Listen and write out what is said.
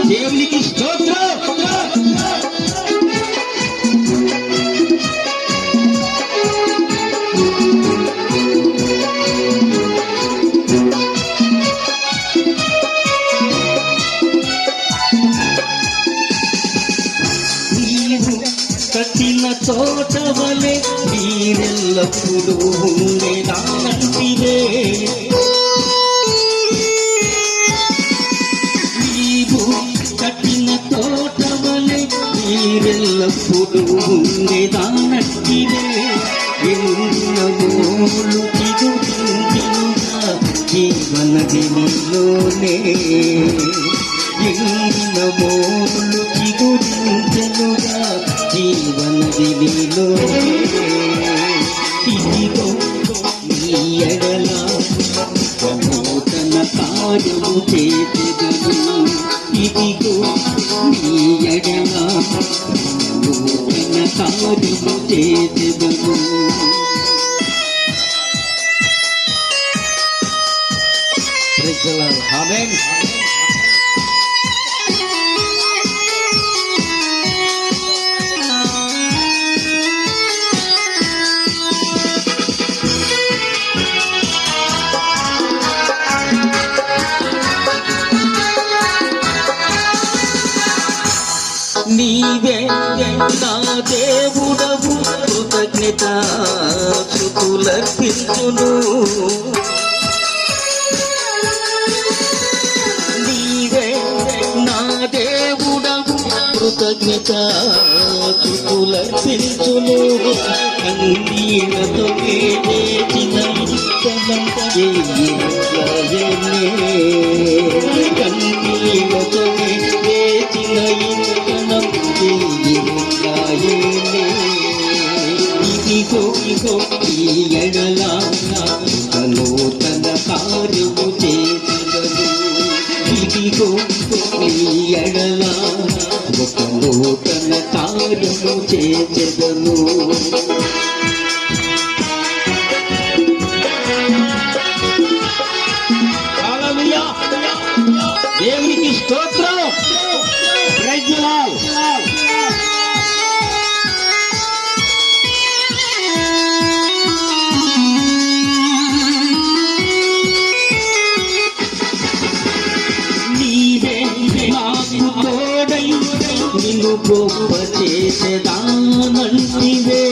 దేవునికి స్తోత్రం. కట్టిన తోట వలె మీరెల్లప్పుడూ ఉండేదానంటివే. కట్టిన తోట వలె మీరెల్లప్పుడూ ఉండేదానంటివే. ఎన్నమోలు చిగురించినుగా జీవనదిలోనే, ఎన్నమోలు చిగురించెనుగా జీవనదిలో. ఇదిగో నీ ఎడల నూతన కార్యము చేసెదను. ఇదిగో నీ ఎడల నూతన కార్యము చేసెదను. ఆమేన్. నీవే నా దేవుడవు, కృతజ్ఞత స్తుతులర్పించును. నీవే నా దేవుడవు, కృతజ్ఞత స్తుతులర్పించును. కన్నీళ్లతో చేసిన కన్నీళ్లతో చేసిన ఇదిగో ఈ ఎడల నూతన కార్యము చేసెదను. ఇదిగో ఈ ఎడల ఒక నూతన కార్యము చేసెదను. హల్లెలూయా. దేవునికి స్తోత్రం. Praise the Lord. నాకు తోడై నిన్ను గొప్ప చేసేదానంటివే.